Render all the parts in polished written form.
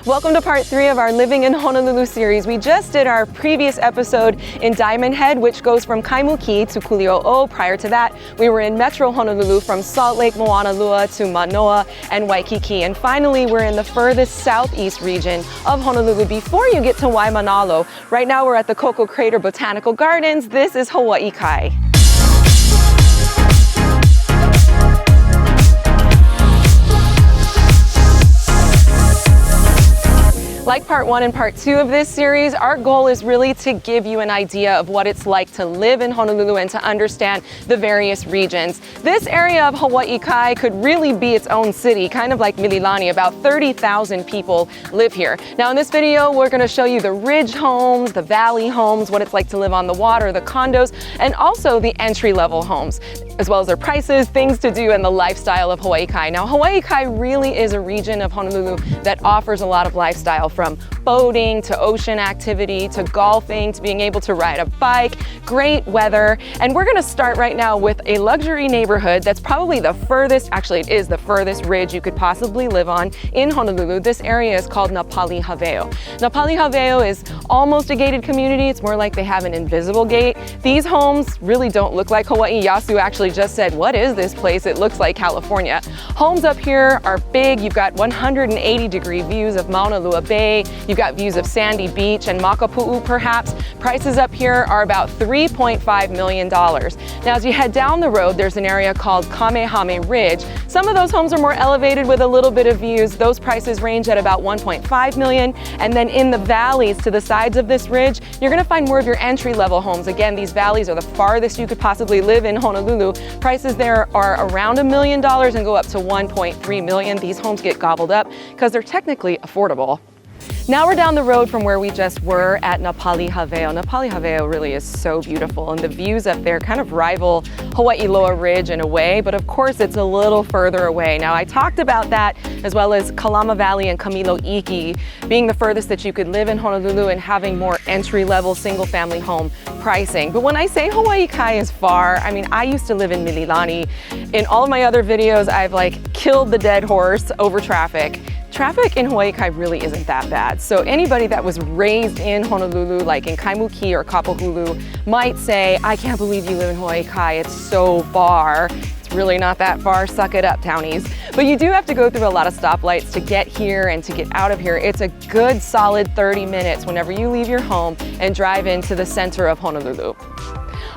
Welcome to part 3 of our Living in Honolulu series. We just did our previous episode in Diamond Head, which goes from Kaimuki to Kuli'o'o. Prior to that, we were in Metro Honolulu from Salt Lake, Moanalua to Manoa and Waikiki. And finally, we're in the furthest southeast region of Honolulu before you get to Waimanalo. Right now, we're at the Koko Crater Botanical Gardens. This is Hawaii Kai. Like part 1 and part 2 of this series, our goal is really to give you an idea of what it's like to live in Honolulu and to understand the various regions. This area of Hawaii Kai could really be its own city, kind of like Mililani. About 30,000 people live here. Now in this video, we're going to show you the ridge homes, the valley homes, what it's like to live on the water, the condos, and also the entry-level homes, as well as their prices, things to do, and the lifestyle of Hawaii Kai. Now Hawaii Kai really is a region of Honolulu that offers a lot of lifestyle, from boating to ocean activity to golfing to being able to ride a bike, great weather. And we're gonna start right now with a luxury neighborhood that's probably the furthest, actually it is the furthest ridge you could possibly live on in Honolulu. This area is called Napali Haweo. Napali Haweo is almost a gated community. It's more like they have an invisible gate. These homes really don't look like Hawaii. Yasu actually just said, what is this place? It looks like California. Homes up here are big. You've got 180-degree views of Mauna Lua Bay. You've got views of Sandy Beach and Makapu'u perhaps. Prices up here are about $3.5 million. Now as you head down the road, there's an area called Kamehame Ridge. Some of those homes are more elevated with a little bit of views. Those prices range at about $1.5 million. And then in the valleys to the sides of this ridge, you're gonna find more of your entry-level homes. Again, these valleys are the farthest you could possibly live in Honolulu. Prices there are around $1 million and go up to $1.3 million. These homes get gobbled up because they're technically affordable. Now we're down the road from where we just were at Napali Haweo. Napali Haweo really is so beautiful, and the views up there kind of rival Hawaii Loa Ridge in a way, but of course it's a little further away. Now I talked about that, as well as Kalama Valley and Kamilo Iki being the furthest that you could live in Honolulu and having more entry-level single-family home pricing. But when I say Hawaii Kai is far, I mean, I used to live in Mililani. In all of my other videos, I've killed the dead horse over traffic. Traffic in Hawaii Kai really isn't that bad. So anybody that was raised in Honolulu, like in Kaimuki or Kapahulu, might say, I can't believe you live in Hawaii Kai, it's so far. It's really not that far, suck it up, townies. But you do have to go through a lot of stoplights to get here and to get out of here. It's a good solid 30 minutes whenever you leave your home and drive into the center of Honolulu.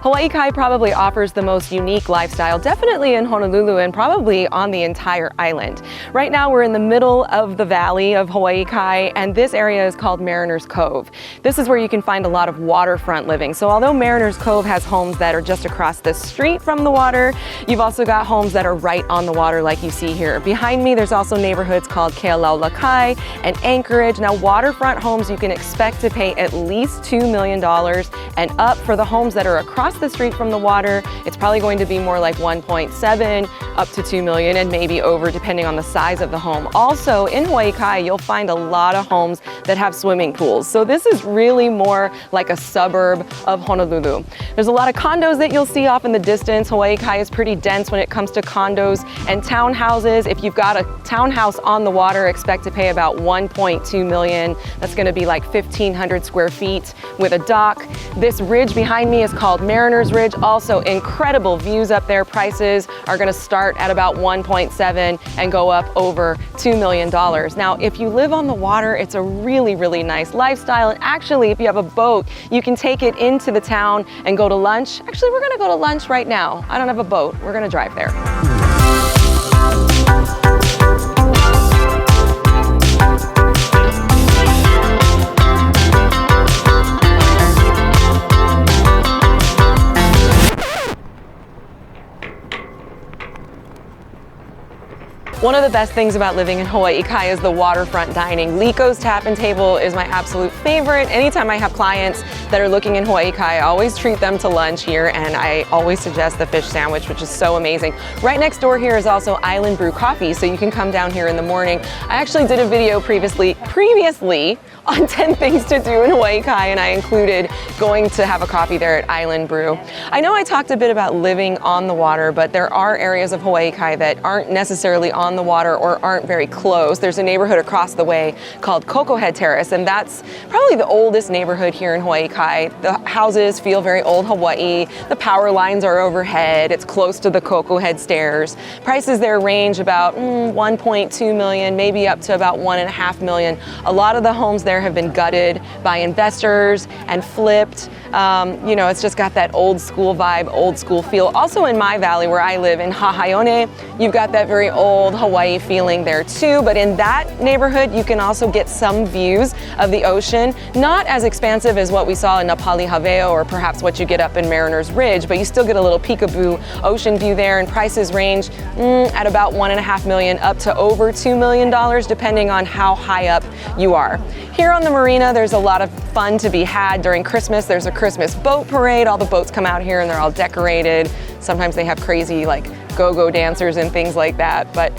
Hawaii Kai probably offers the most unique lifestyle, definitely in Honolulu and probably on the entire island. Right now we're in the middle of the valley of Hawaii Kai, and this area is called Mariner's Cove. This is where you can find a lot of waterfront living. So although Mariner's Cove has homes that are just across the street from the water, you've also got homes that are right on the water like you see here. Behind me there's also neighborhoods called Kealaulakai and Anchorage. Now waterfront homes you can expect to pay at least $2 million and up. For the homes that are across the street from the water, it's probably going to be more like 1.7 up to 2 million and maybe over depending on the size of the home. Also in Hawaii Kai, you'll find a lot of homes that have swimming pools. So this is really more like a suburb of Honolulu. There's a lot of condos that you'll see off in the distance. Hawaii Kai is pretty dense when it comes to condos and townhouses. If you've got a townhouse on the water, expect to pay about 1.2 million. That's going to be like 1,500 square feet with a dock. This ridge behind me is called Mariner's Ridge. Also incredible views up there. Prices are going to start at about 1.7 and go up over $2 million. Now, if you live on the water, it's a really, really nice lifestyle. And actually, if you have a boat, you can take it into the town and go to lunch. Actually, we're going to go to lunch right now. I don't have a boat. We're going to drive there. One of the best things about living in Hawaii Kai is the waterfront dining. Liko's Tap and Table is my absolute favorite. Anytime I have clients that are looking in Hawaii Kai, I always treat them to lunch here, and I always suggest the fish sandwich, which is so amazing. Right next door here is also Island Brew Coffee, so you can come down here in the morning. I actually did a video previously on 10 things to do in Hawaii Kai, and I included going to have a coffee there at Island Brew. I know I talked a bit about living on the water, but there are areas of Hawaii Kai that aren't necessarily on on the water or aren't very close. There's a neighborhood across the way called Koko Terrace, and that's probably the oldest neighborhood here in Hawaii Kai. The houses feel very old Hawaii. The power lines are overhead. It's close to the Koko Head stairs. Prices there range about 1.2 million, maybe up to about 1.5 million. A lot of the homes there have been gutted by investors and flipped. You know, it's just got that old school vibe, old school feel. Also in my valley where I live in Hahaione, you've got that very old Hawaii feeling there too, but in that neighborhood you can also get some views of the ocean, not as expansive as what we saw in Napali, Haweo, or perhaps what you get up in Mariner's Ridge, but you still get a little peekaboo ocean view there, and prices range at about 1.5 million up to over $2 million depending on how high up you are. Here on the Marina, there's a lot of fun to be had during Christmas. There's a Christmas boat parade. All the boats come out here and they're all decorated. Sometimes they have crazy like go-go dancers and things like that. But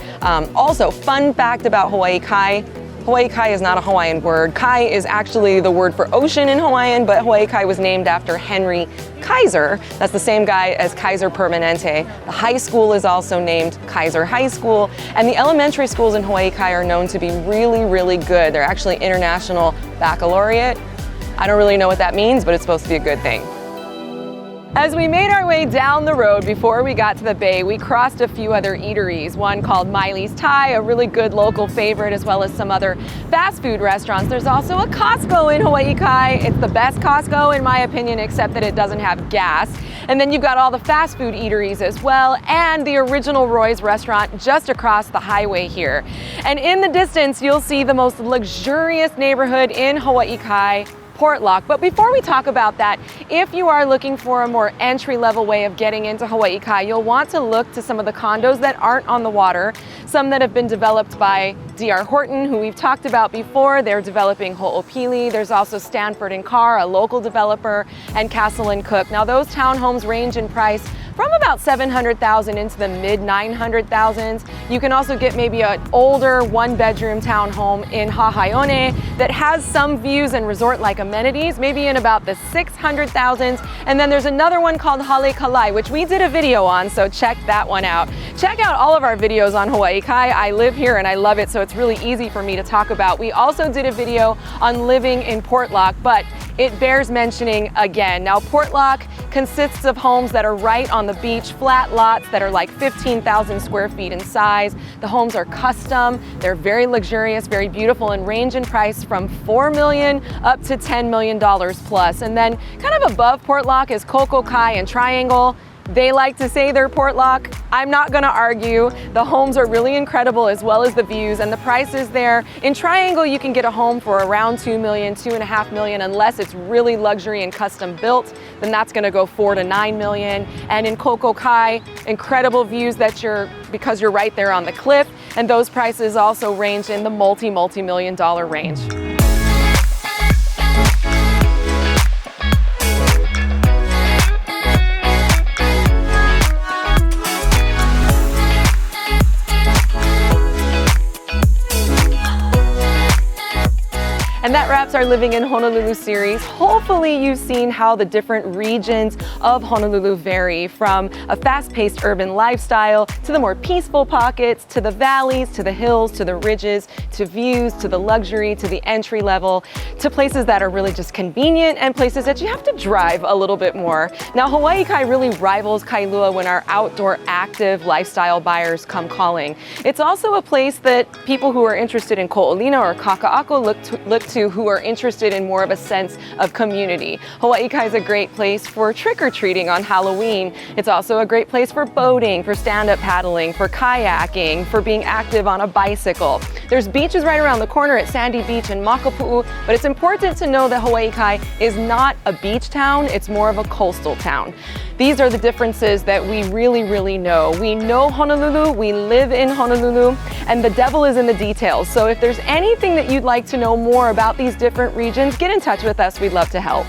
also, fun fact about Hawaii Kai, Hawaii Kai is not a Hawaiian word. Kai is actually the word for ocean in Hawaiian, but Hawaii Kai was named after Henry Kaiser. That's the same guy as Kaiser Permanente. The high school is also named Kaiser High School, and the elementary schools in Hawaii Kai are known to be really, really good. They're actually international baccalaureate. I don't really know what that means, but it's supposed to be a good thing. As we made our way down the road before we got to the bay, we crossed a few other eateries, one called Miley's Thai, a really good local favorite, as well as some other fast food restaurants. There's also a Costco in Hawaii Kai. It's the best Costco in my opinion, except that it doesn't have gas. And then you've got all the fast food eateries as well, and the original Roy's restaurant just across the highway here. And in the distance, you'll see the most luxurious neighborhood in Hawaii Kai, Portlock. But before we talk about that, if you are looking for a more entry-level way of getting into Hawaii Kai, you'll want to look to some of the condos that aren't on the water, some that have been developed by D.R. Horton, who we've talked about before. They're developing Ho'opili. There's also Stanford & Carr, a local developer, and Castle & Cook. Now those townhomes range in price from about $700,000 into the mid $900,000s. You can also get maybe an older one-bedroom townhome in Hahaione that has some views and resort-like amenities, maybe in about the $600,000s. And then there's another one called Hale Kalai, which we did a video on, so check that one out. Check out all of our videos on Hawaii Kai. I live here and I love it, so it's really easy for me to talk about. We also did a video on living in Portlock, but it bears mentioning again. Now, Portlock consists of homes that are right on the beach, flat lots that are like 15,000 square feet in size. The homes are custom, they're very luxurious, very beautiful, and range in price from $4 million up to $10 million plus. And then kind of above Portlock is Koko Kai and Triangle. They like to say they're Portlock. I'm not gonna argue. The homes are really incredible, as well as the views and the prices there. In Triangle, you can get a home for around $2 million, $2.5 million, unless it's really luxury and custom built, then that's gonna go $4 to $9 million. And in Koko Kai, incredible views because you're right there on the cliff, and those prices also range in the multi-million dollar range. And that wraps our Living in Honolulu series. Hopefully you've seen how the different regions of Honolulu vary, from a fast-paced urban lifestyle to the more peaceful pockets, to the valleys, to the hills, to the ridges, to views, to the luxury, to the entry level, to places that are really just convenient and places that you have to drive a little bit more. Now, Hawaii Kai really rivals Kailua when our outdoor active lifestyle buyers come calling. It's also a place that people who are interested in ko'olina or kaka'ako look to who are interested in more of a sense of community. Hawaii Kai is a great place for trick-or-treating on Halloween. It's also a great place for boating, for stand-up paddling, for kayaking, for being active on a bicycle. There's beaches right around the corner at Sandy Beach and Makapu'u, but it's important to know that Hawaii Kai is not a beach town, it's more of a coastal town. These are the differences that we really know. We know Honolulu, we live in Honolulu, and the devil is in the details. So if there's anything that you'd like to know more about these different regions, get in touch with us. We'd love to help.